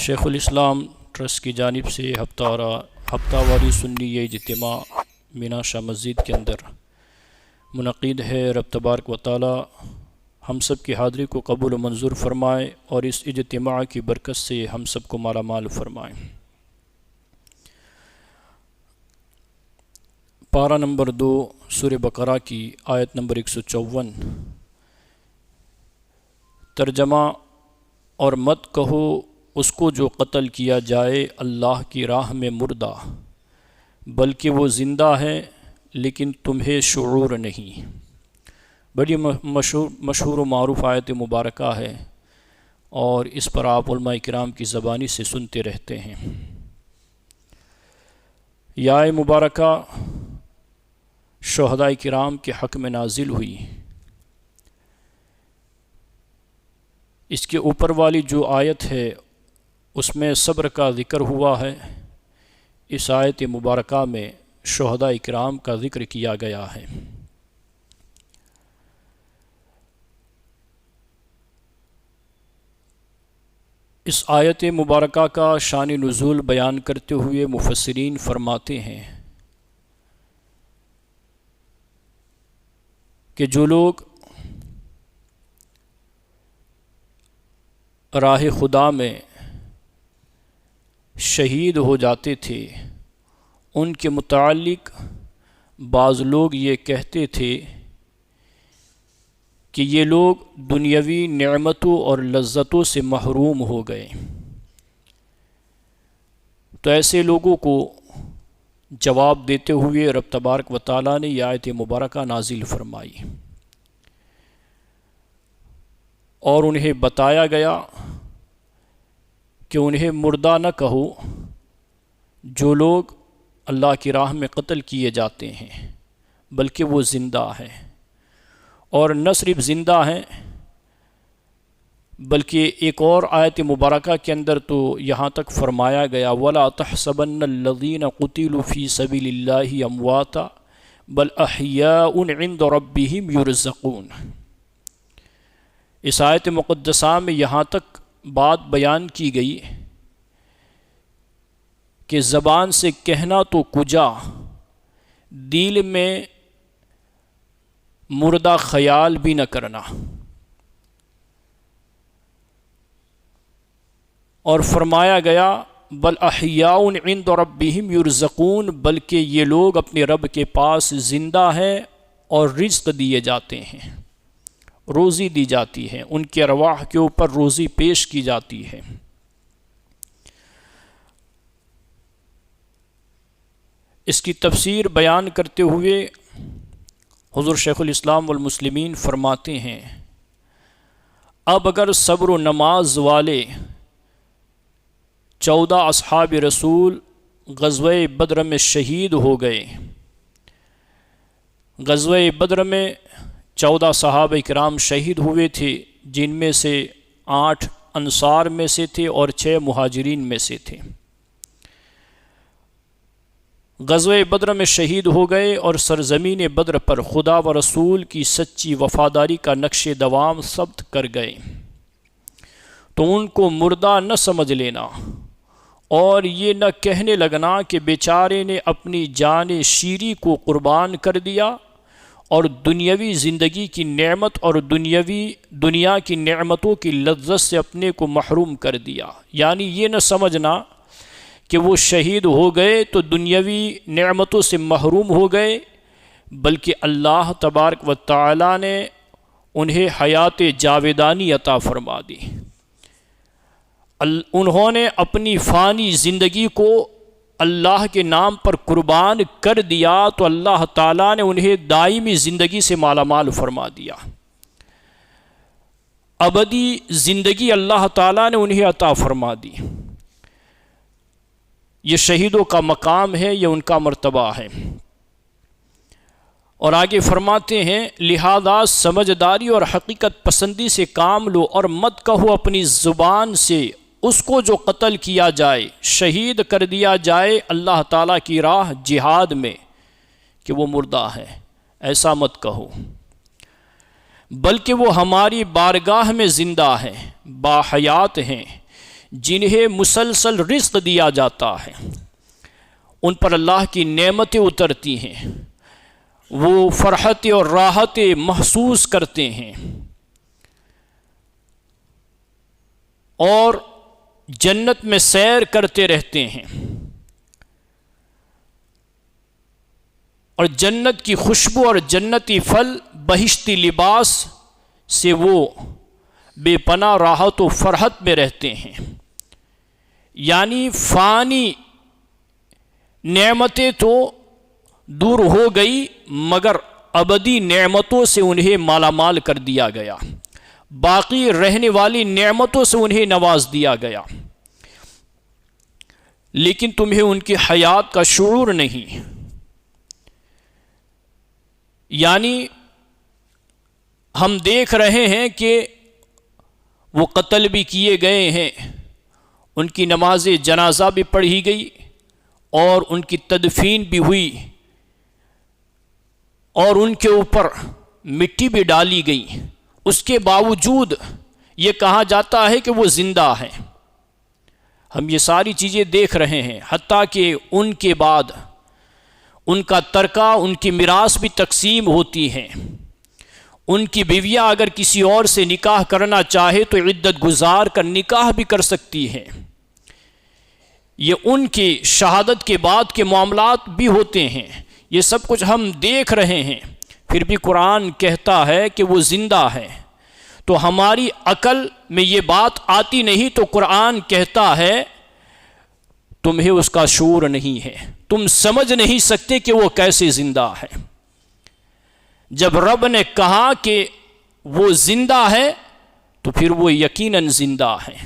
شیخ الاسلام ٹرسٹ کی جانب سے ہفتہ واری سنی یہ اجتماع مینا شاہ مسجد کے اندر منعقد ہے۔ رب تبارک و تعالی ہم سب کی حاضری کو قبول و منظور فرمائے اور اس اجتماع کی برکت سے ہم سب کو مالا مال فرمائے۔ پارہ نمبر 2 سورہ بقرہ کی آیت نمبر 154۔ ترجمہ: اور مت کہو اس کو جو قتل کیا جائے اللہ کی راہ میں مردہ، بلکہ وہ زندہ ہے لیکن تمہیں شعور نہیں۔ بڑی مشہور و معروف آیت مبارکہ ہے اور اس پر آپ علماء کرام کی زبانی سے سنتے رہتے ہیں۔ یہ آیت مبارکہ شہداء کرام کے حق میں نازل ہوئی۔ اس کے اوپر والی جو آیت ہے اس میں صبر کا ذکر ہوا ہے، اس آیت مبارکہ میں شہداء کرام کا ذکر کیا گیا ہے۔ اس آیت مبارکہ کا شان نزول بیان کرتے ہوئے مفسرین فرماتے ہیں کہ جو لوگ راہ خدا میں شہید ہو جاتے تھے ان کے متعلق بعض لوگ یہ کہتے تھے کہ یہ لوگ دنیاوی نعمتوں اور لذتوں سے محروم ہو گئے۔ تو ایسے لوگوں کو جواب دیتے ہوئے رب تبارک و تعالیٰ نے یہ آیت مبارکہ نازل فرمائی اور انہیں بتایا گیا کہ انہیں مردہ نہ کہو جو لوگ اللہ کی راہ میں قتل کیے جاتے ہیں، بلکہ وہ زندہ ہیں، اور نہ صرف زندہ ہیں بلکہ ایک اور آیت مبارکہ کے اندر تو یہاں تک فرمایا گیا وَلَا تَحْسَبَنَّ الَّذِينَ قُتِلُوا فِي سَبِيلِ اللَّهِ أَمْوَاتًا بَلْ أَحْيَاءٌ عِندَ رَبِّهِمْ يُرْزَقُونَ۔ اس آیت مقدسہ میں یہاں تک بات بیان کی گئی کہ زبان سے کہنا تو کجا، دل میں مردہ خیال بھی نہ کرنا، اور فرمایا گیا بل احیاء عند ربہم یرزقون، بلکہ یہ لوگ اپنے رب کے پاس زندہ ہیں اور رزق دیے جاتے ہیں، روزی دی جاتی ہے، ان کے ارواح کے اوپر روزی پیش کی جاتی ہے۔ اس کی تفسیر بیان کرتے ہوئے حضور شیخ الاسلام والمسلمین فرماتے ہیں اب اگر صبر و نماز والے 14 اصحاب رسول غزوہ بدر میں شہید ہو گئے، غزوہ بدر میں 14 صحابہ کرام شہید ہوئے تھے، جن میں سے 8 انصار میں سے تھے اور 6 مہاجرین میں سے تھے۔ غزوہ بدر میں شہید ہو گئے اور سرزمین بدر پر خدا و رسول کی سچی وفاداری کا نقش دوام ثبت کر گئے، تو ان کو مردہ نہ سمجھ لینا اور یہ نہ کہنے لگنا کہ بیچارے نے اپنی جان شیریں کو قربان کر دیا اور دنیاوی زندگی کی نعمت اور دنیا کی نعمتوں کی لذت سے اپنے کو محروم کر دیا۔ یعنی یہ نہ سمجھنا کہ وہ شہید ہو گئے تو دنیاوی نعمتوں سے محروم ہو گئے، بلکہ اللہ تبارک و تعالی نے انہیں حیات جاویدانی عطا فرما دی۔ انہوں نے اپنی فانی زندگی کو اللہ کے نام پر قربان کر دیا تو اللہ تعالیٰ نے انہیں دائمی زندگی سے مالا مال فرما دیا، ابدی زندگی اللہ تعالیٰ نے انہیں عطا فرما دی۔ یہ شہیدوں کا مقام ہے، یہ ان کا مرتبہ ہے۔ اور آگے فرماتے ہیں لہذا سمجھداری اور حقیقت پسندی سے کام لو اور مت کہو اپنی زبان سے اس کو جو قتل کیا جائے، شہید کر دیا جائے اللہ تعالیٰ کی راہ جہاد میں، کہ وہ مردہ ہے، ایسا مت کہو، بلکہ وہ ہماری بارگاہ میں زندہ ہیں، باحیات ہیں، جنہیں مسلسل رزق دیا جاتا ہے، ان پر اللہ کی نعمتیں اترتی ہیں، وہ فرحت اور راحت محسوس کرتے ہیں اور جنت میں سیر کرتے رہتے ہیں، اور جنت کی خوشبو اور جنتی پھل، بہشتی لباس سے وہ بے پناہ راحت و فرحت میں رہتے ہیں۔ یعنی فانی نعمتیں تو دور ہو گئی، مگر ابدی نعمتوں سے انہیں مالا مال کر دیا گیا، باقی رہنے والی نعمتوں سے انہیں نواز دیا گیا، لیکن تمہیں ان کی حیات کا شعور نہیں۔ یعنی ہم دیکھ رہے ہیں کہ وہ قتل بھی کیے گئے ہیں، ان کی نماز جنازہ بھی پڑھی گئی اور ان کی تدفین بھی ہوئی اور ان کے اوپر مٹی بھی ڈالی گئی، اس کے باوجود یہ کہا جاتا ہے کہ وہ زندہ ہیں۔ ہم یہ ساری چیزیں دیکھ رہے ہیں، حتیٰ کہ ان کے بعد ان کا ترکہ، ان کی میراث بھی تقسیم ہوتی ہیں۔ ان کی بیویاں اگر کسی اور سے نکاح کرنا چاہے تو عدت گزار کر نکاح بھی کر سکتی ہیں۔ یہ ان کی شہادت کے بعد کے معاملات بھی ہوتے ہیں، یہ سب کچھ ہم دیکھ رہے ہیں، پھر بھی قرآن کہتا ہے کہ وہ زندہ ہے۔ تو ہماری عقل میں یہ بات آتی نہیں، تو قرآن کہتا ہے تمہیں اس کا شعور نہیں ہے، تم سمجھ نہیں سکتے کہ وہ کیسے زندہ ہے۔ جب رب نے کہا کہ وہ زندہ ہے تو پھر وہ یقیناً زندہ ہے۔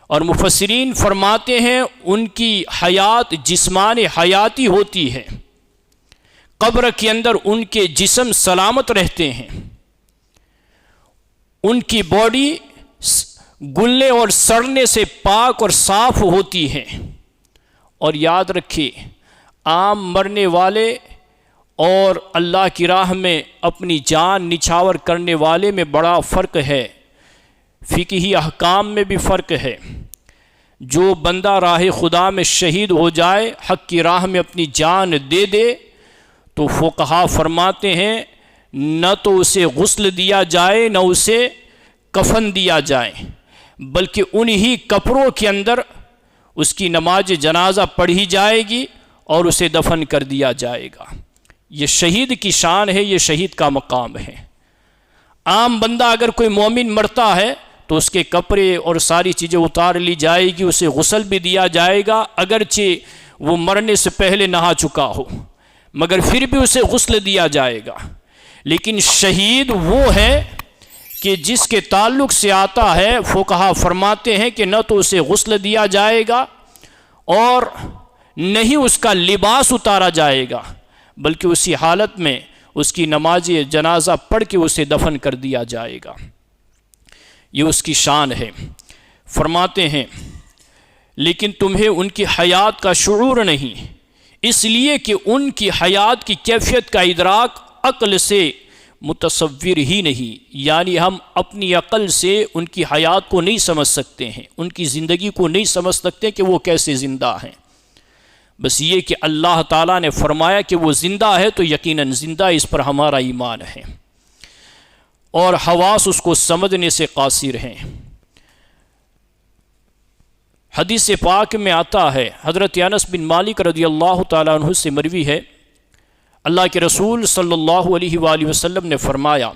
اور مفسرین فرماتے ہیں ان کی حیات جسمانی حیاتی ہوتی ہے، قبر کے اندر ان کے جسم سلامت رہتے ہیں، ان کی باڈی گلنے اور سڑنے سے پاک اور صاف ہوتی ہے۔ اور یاد رکھیے، عام مرنے والے اور اللہ کی راہ میں اپنی جان نچھاور کرنے والے میں بڑا فرق ہے، فقہی احکام میں بھی فرق ہے۔ جو بندہ راہ خدا میں شہید ہو جائے، حق کی راہ میں اپنی جان دے دے، تو فقہا فرماتے ہیں نہ تو اسے غسل دیا جائے نہ اسے کفن دیا جائے، بلکہ انہی کپڑوں کے اندر اس کی نماز جنازہ پڑھی جائے گی اور اسے دفن کر دیا جائے گا۔ یہ شہید کی شان ہے، یہ شہید کا مقام ہے۔ عام بندہ اگر کوئی مومن مرتا ہے تو اس کے کپڑے اور ساری چیزیں اتار لی جائے گی، اسے غسل بھی دیا جائے گا، اگرچہ وہ مرنے سے پہلے نہا چکا ہو، مگر پھر بھی اسے غسل دیا جائے گا۔ لیکن شہید وہ ہے کہ جس کے تعلق سے آتا ہے، فقہا فرماتے ہیں کہ نہ تو اسے غسل دیا جائے گا اور نہ ہی اس کا لباس اتارا جائے گا، بلکہ اسی حالت میں اس کی نماز جنازہ پڑھ کے اسے دفن کر دیا جائے گا۔ یہ اس کی شان ہے۔ فرماتے ہیں لیکن تمہیں ان کی حیات کا شعور نہیں، اس لیے کہ ان کی حیات کی کیفیت کا ادراک عقل سے متصور ہی نہیں، یعنی ہم اپنی عقل سے ان کی حیات کو نہیں سمجھ سکتے ہیں، ان کی زندگی کو نہیں سمجھ سکتے کہ وہ کیسے زندہ ہیں۔ بس یہ کہ اللہ تعالیٰ نے فرمایا کہ وہ زندہ ہے تو یقیناً زندہ، اس پر ہمارا ایمان ہے، اور حواس اس کو سمجھنے سے قاصر ہیں۔ حدیث پاک میں آتا ہے، حضرت انس بن مالک رضی اللہ تعالیٰ عنہ سے مروی ہے، اللہ کے رسول صلی اللہ علیہ وآلہ وسلم نے فرمایا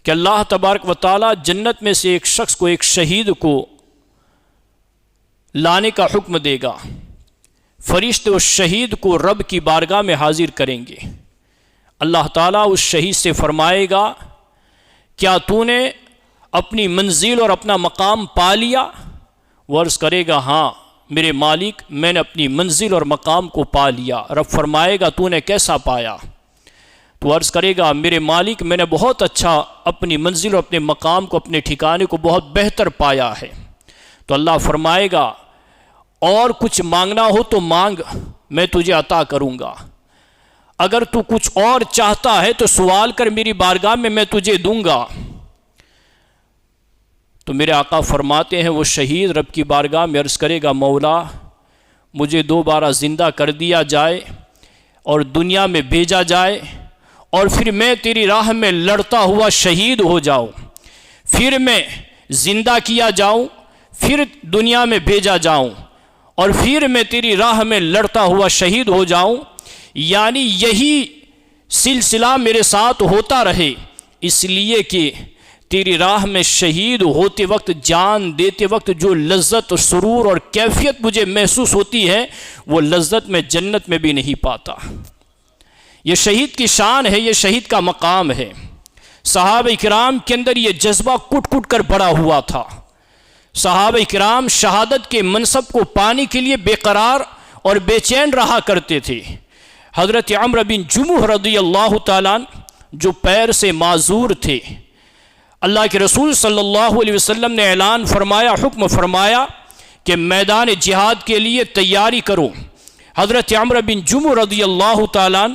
کہ اللہ تبارک و تعالیٰ جنت میں سے ایک شخص کو، ایک شہید کو لانے کا حکم دے گا۔ فرشتے اس شہید کو رب کی بارگاہ میں حاضر کریں گے۔ اللہ تعالیٰ اس شہید سے فرمائے گا کیا تو نے اپنی منزل اور اپنا مقام پا لیا؟ وہ عرض کرے گا ہاں میرے مالک، میں نے اپنی منزل اور مقام کو پا لیا۔ رب فرمائے گا تو نے کیسا پایا؟ تو عرض کرے گا میرے مالک، میں نے بہت اچھا اپنی منزل اور اپنے مقام کو، اپنے ٹھکانے کو بہت بہتر پایا ہے۔ تو اللہ فرمائے گا اور کچھ مانگنا ہو تو مانگ، میں تجھے عطا کروں گا، اگر تو کچھ اور چاہتا ہے تو سوال کر میری بارگاہ میں تجھے دوں گا۔ تو میرے آقا فرماتے ہیں وہ شہید رب کی بارگاہ میں عرض کرے گا مولا مجھے دوبارہ زندہ کر دیا جائے اور دنیا میں بھیجا جائے اور پھر میں تیری راہ میں لڑتا ہوا شہید ہو جاؤں، پھر میں زندہ کیا جاؤں، پھر دنیا میں بھیجا جاؤں اور پھر میں تیری راہ میں لڑتا ہوا شہید ہو جاؤں، یعنی یہی سلسلہ میرے ساتھ ہوتا رہے، اس لیے کہ تیری راہ میں شہید ہوتے وقت، جان دیتے وقت جو لذت اور سرور اور کیفیت مجھے محسوس ہوتی ہے وہ لذت میں جنت میں بھی نہیں پاتا۔ یہ شہید کی شان ہے، یہ شہید کا مقام ہے۔ صحابہ کرام کے اندر یہ جذبہ کٹ کٹ کر بڑا ہوا تھا۔ صحابہ کرام شہادت کے منصب کو پانے کے لیے بے قرار اور بے چین رہا کرتے تھے۔ حضرت عمرو بن جموح رضی اللہ تعالیٰ جو پیر سے معذور تھے، اللہ کے رسول صلی اللہ علیہ وسلم نے اعلان فرمایا، حکم فرمایا کہ میدان جہاد کے لیے تیاری کرو۔ حضرت عمرو بن جموح رضی اللہ تعالیٰ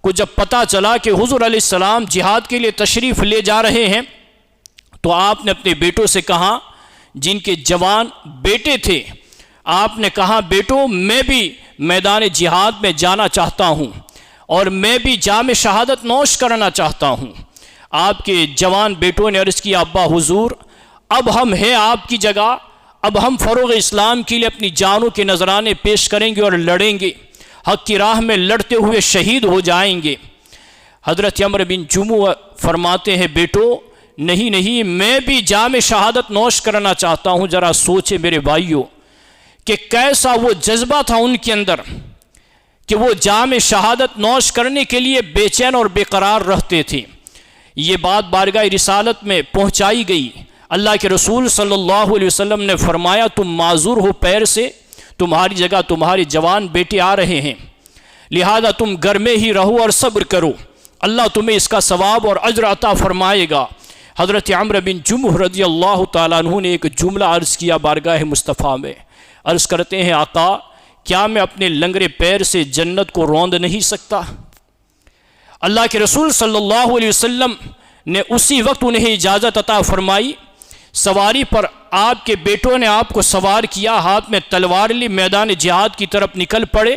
کو جب پتہ چلا کہ حضور علیہ السلام جہاد کے لیے تشریف لے جا رہے ہیں تو آپ نے اپنے بیٹوں سے کہا، جن کے جوان بیٹے تھے، آپ نے کہا بیٹو میں بھی میدان جہاد میں جانا چاہتا ہوں اور میں بھی جام شہادت نوش کرنا چاہتا ہوں۔ آپ کے جوان بیٹوں نے عرض کیا ابا حضور اب ہم ہیں آپ کی جگہ، اب ہم فروغ اسلام کے لیے اپنی جانوں کے نذرانے پیش کریں گے اور لڑیں گے، حق کی راہ میں لڑتے ہوئے شہید ہو جائیں گے۔ حضرت عمرو بن جموح فرماتے ہیں بیٹو نہیں نہیں میں بھی جام شہادت نوش کرنا چاہتا ہوں۔ ذرا سوچے میرے بھائیوں کہ کیسا وہ جذبہ تھا ان کے اندر کہ وہ جام شہادت نوش کرنے کے لیے بے چین اور بے قرار رہتے تھے۔ یہ بات بارگاہ رسالت میں پہنچائی گئی۔ اللہ کے رسول صلی اللہ علیہ وسلم نے فرمایا تم معذور ہو پیر سے، تمہاری جگہ تمہارے جوان بیٹے آ رہے ہیں، لہذا تم گھر میں ہی رہو اور صبر کرو، اللہ تمہیں اس کا ثواب اور اجر عطا فرمائے گا۔ حضرت عمرو بن جموح رضی اللہ تعالیٰ عنہ نے ایک جملہ عرض کیا بارگاہ مصطفیٰ میں، عرض کرتے ہیں آقا کیا میں اپنے لنگڑے پیر سے جنت کو روند نہیں سکتا؟ اللہ کے رسول صلی اللہ علیہ وسلم نے اسی وقت انہیں اجازت عطا فرمائی۔ سواری پر آپ کے بیٹوں نے آپ کو سوار کیا، ہاتھ میں تلوار لی، میدان جہاد کی طرف نکل پڑے۔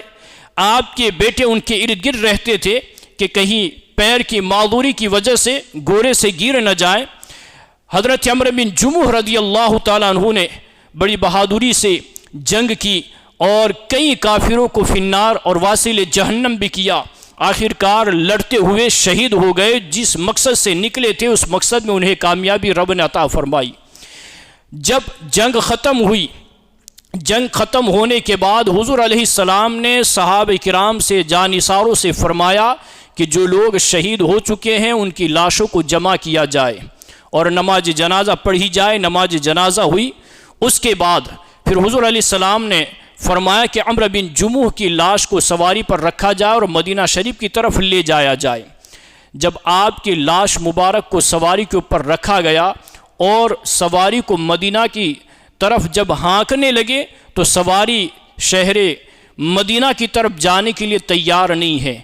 آپ کے بیٹے ان کے ارد گرد رہتے تھے کہ کہیں پیر کی معذوری کی وجہ سے گھوڑے سے گر نہ جائیں۔ حضرت عمرو بن جموح رضی اللہ تعالیٰ عنہ نے بڑی بہادری سے جنگ کی اور کئی کافروں کو فی النار اور واصل جہنم بھی کیا۔ آخر کار لڑتے ہوئے شہید ہو گئے، جس مقصد سے نکلے تھے اس مقصد میں انہیں کامیابی رب نے عطا فرمائی۔ جب جنگ ختم ہوئی، جنگ ختم ہونے کے بعد حضور علیہ السلام نے صحابہ کرام سے جانثاروں سے فرمایا کہ جو لوگ شہید ہو چکے ہیں ان کی لاشوں کو جمع کیا جائے اور نماز جنازہ پڑھی جائے۔ نماز جنازہ ہوئی، اس کے بعد پھر حضور علیہ السلام نے فرمایا کہ عمرو بن جموح کی لاش کو سواری پر رکھا جائے اور مدینہ شریف کی طرف لے جایا جائے۔ جب آپ کی لاش مبارک کو سواری کے اوپر رکھا گیا اور سواری کو مدینہ کی طرف جب ہانکنے لگے تو سواری شہر مدینہ کی طرف جانے کے لیے تیار نہیں ہے۔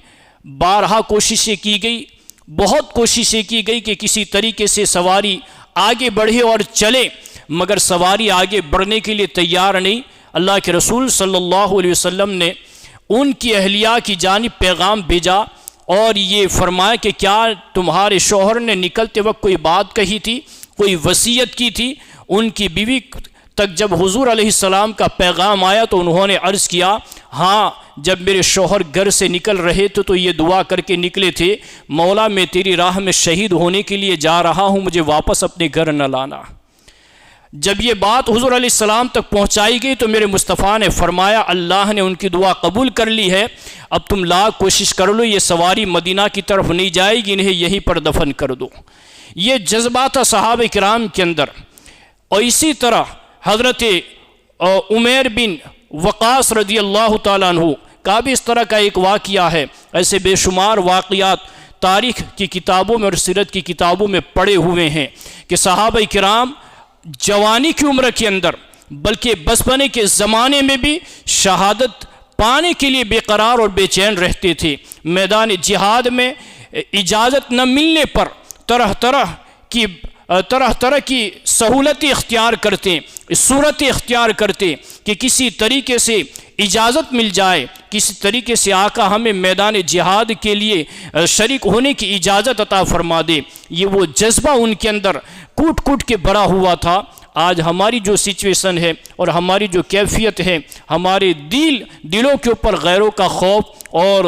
بارہا کوششیں کی گئی، بہت کوششیں کی گئی کہ کسی طریقے سے سواری آگے بڑھے اور چلے، مگر سواری آگے بڑھنے کے لیے تیار نہیں۔ اللہ کے رسول صلی اللہ علیہ وسلم نے ان کی اہلیہ کی جانب پیغام بھیجا اور یہ فرمایا کہ کیا تمہارے شوہر نے نکلتے وقت کوئی بات کہی تھی، کوئی وصیت کی تھی؟ ان کی بیوی تک جب حضور علیہ السلام کا پیغام آیا تو انہوں نے عرض کیا ہاں جب میرے شوہر گھر سے نکل رہے تھے تو یہ دعا کر کے نکلے تھے، مولا میں تیری راہ میں شہید ہونے کے لیے جا رہا ہوں، مجھے واپس اپنے گھر نہ لانا۔ جب یہ بات حضور علیہ السلام تک پہنچائی گئی تو میرے مصطفیٰ نے فرمایا اللہ نے ان کی دعا قبول کر لی ہے، اب تم لاکھ کوشش کر لو، یہ سواری مدینہ کی طرف نہیں جائے گی، انہیں یہیں پر دفن کر دو۔ یہ جذبہ تھا صحابہ کرام کے اندر۔ اور اسی طرح حضرت عمیر بن وقاص رضی اللہ تعالیٰ عنہ کا بھی اس طرح کا ایک واقعہ ہے۔ ایسے بے شمار واقعات تاریخ کی کتابوں میں اور سیرت کی کتابوں میں پڑے ہوئے ہیں کہ صحابہ کرام جوانی کی عمر کے اندر بلکہ بچپنے کے زمانے میں بھی شہادت پانے کے لیے بے قرار اور بے چین رہتے تھے۔ میدان جہاد میں اجازت نہ ملنے پر طرح طرح کی طرح طرح کی سہولتیں اختیار کرتے، صورتیں اختیار کرتے کہ کسی طریقے سے اجازت مل جائے، کسی طریقے سے آقا ہمیں میدان جہاد کے لیے شریک ہونے کی اجازت عطا فرما دے۔ یہ وہ جذبہ ان کے اندر کوٹ کوٹ کے بڑا ہوا تھا۔ آج ہماری جو سچویشن ہے اور ہماری جو کیفیت ہے، ہمارے دلوں کے اوپر غیروں کا خوف اور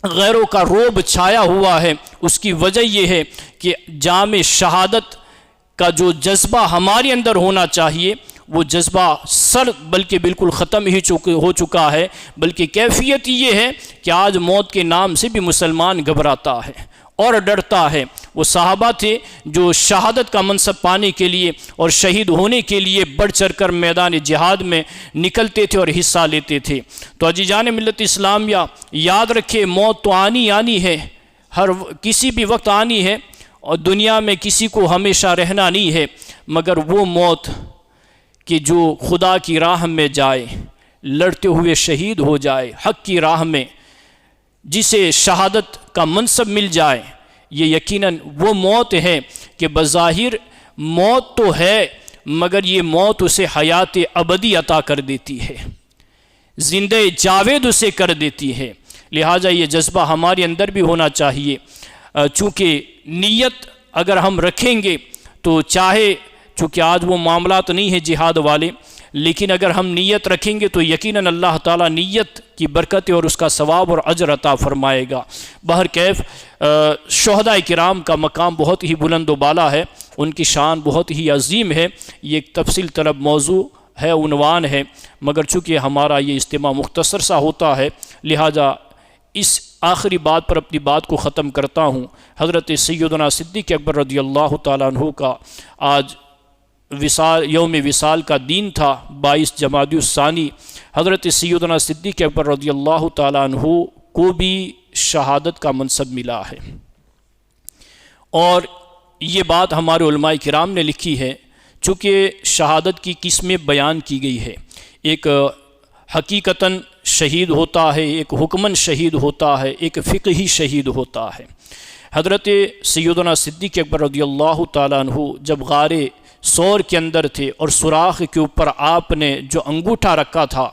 غیروں کا رعب چھایا ہوا ہے، اس کی وجہ یہ ہے کہ جام شہادت کا جو جذبہ ہمارے اندر ہونا چاہیے وہ جذبہ بلکہ بالکل ختم ہی ہو چکا ہے، بلکہ کیفیت یہ ہے کہ آج موت کے نام سے بھی مسلمان گھبراتا ہے اور ڈرتا ہے۔ وہ صحابہ تھے جو شہادت کا منصب پانے کے لیے اور شہید ہونے کے لیے بڑھ چڑھ کر میدان جہاد میں نکلتے تھے اور حصہ لیتے تھے۔ تو عزیزان ملت اسلامیہ، یاد رکھے موت تو آنی ہے، کسی بھی وقت آنی ہے، اور دنیا میں کسی کو ہمیشہ رہنا نہیں ہے، مگر وہ موت کہ جو خدا کی راہ میں جائے، لڑتے ہوئے شہید ہو جائے حق کی راہ میں، جسے شہادت کا منصب مل جائے، یہ یقیناً وہ موت ہے کہ بظاہر موت تو ہے مگر یہ موت اسے حیات ابدی عطا کر دیتی ہے، زندہ جاوید اسے کر دیتی ہے۔ لہٰذا یہ جذبہ ہمارے اندر بھی ہونا چاہیے، چونکہ نیت اگر ہم رکھیں گے تو چونکہ آج وہ معاملات نہیں ہیں جہاد والے، لیکن اگر ہم نیت رکھیں گے تو یقیناً اللہ تعالیٰ نیت کی برکت اور اس کا ثواب اور اجر عطا فرمائے گا۔ بہرکیف شہداء کرام کا مقام بہت ہی بلند و بالا ہے، ان کی شان بہت ہی عظیم ہے، یہ ایک تفصیل طلب موضوع ہے، عنوان ہے، مگر چونکہ ہمارا یہ اجتماع مختصر سا ہوتا ہے، لہٰذا اس آخری بات پر اپنی بات کو ختم کرتا ہوں۔ حضرت سیدنا صدیق اکبر رضی اللہ تعالیٰ عنہ کا آج یوم وصال کا دن تھا، 22 جمادی الثانی۔ حضرت سیدنا صدیق اکبر رضی اللہ تعالیٰ عنہ کو بھی شہادت کا منصب ملا ہے، اور یہ بات ہمارے علماء کرام نے لکھی ہے، چونکہ شہادت کی قسمیں بیان کی گئی ہے، ایک حقیقتاً شہید ہوتا ہے، ایک حکماً شہید ہوتا ہے، ایک فقہی شہید ہوتا ہے۔ حضرت سیدنا صدیق اکبر رضی اللہ تعالیٰ عنہ جب غار سور کے اندر تھے اور سوراخ کے اوپر آپ نے جو انگوٹھا رکھا تھا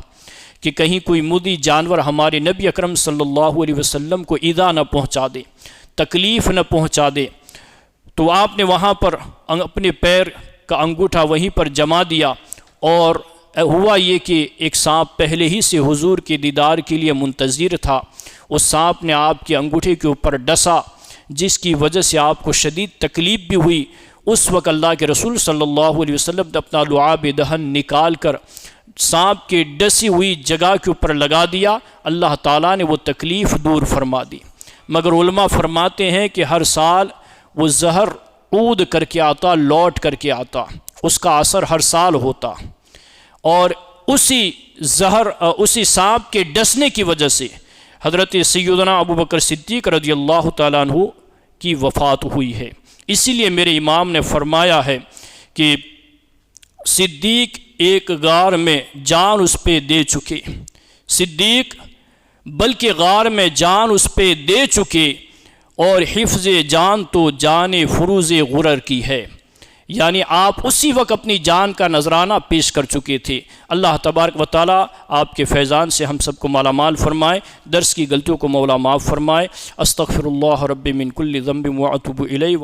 کہ کہیں کوئی مودی جانور ہمارے نبی اکرم صلی اللہ علیہ وسلم کو ایذا نہ پہنچا دے، تکلیف نہ پہنچا دے، تو آپ نے وہاں پر اپنے پیر کا انگوٹھا وہیں پر جما دیا، اور ہوا یہ کہ ایک سانپ پہلے ہی سے حضور کے دیدار کے لیے منتظر تھا، اس سانپ نے آپ کے انگوٹھے کے اوپر ڈسا، جس کی وجہ سے آپ کو شدید تکلیف بھی ہوئی۔ اس وقت اللہ کے رسول صلی اللہ علیہ وسلم نے اپنا لعاب دہن نکال کر سانپ کے ڈسی ہوئی جگہ کے اوپر لگا دیا، اللہ تعالیٰ نے وہ تکلیف دور فرما دی۔ مگر علماء فرماتے ہیں کہ ہر سال وہ زہر عود کر کے آتا، لوٹ کر کے آتا، اس کا اثر ہر سال ہوتا، اور اسی سانپ کے ڈسنے کی وجہ سے حضرت سیدنا ابوبکر صدیق رضی اللہ تعالیٰ عنہ کی وفات ہوئی ہے۔ اسی لیے میرے امام نے فرمایا ہے کہ صدیق ایک غار میں جان اس پہ دے چکے، صدیق بلکہ غار میں جان اس پہ دے چکے، اور حفظ جان تو جان فروز غرر کی ہے، یعنی آپ اسی وقت اپنی جان کا نذرانہ پیش کر چکے تھے۔ اللہ تبارک و تعالیٰ آپ کے فیضان سے ہم سب کو مالا مال فرمائے، درس کی غلطیوں کو مولا معاف فرمائے۔ استغفر اللہ رب من کل ذنب واتوب الیہ۔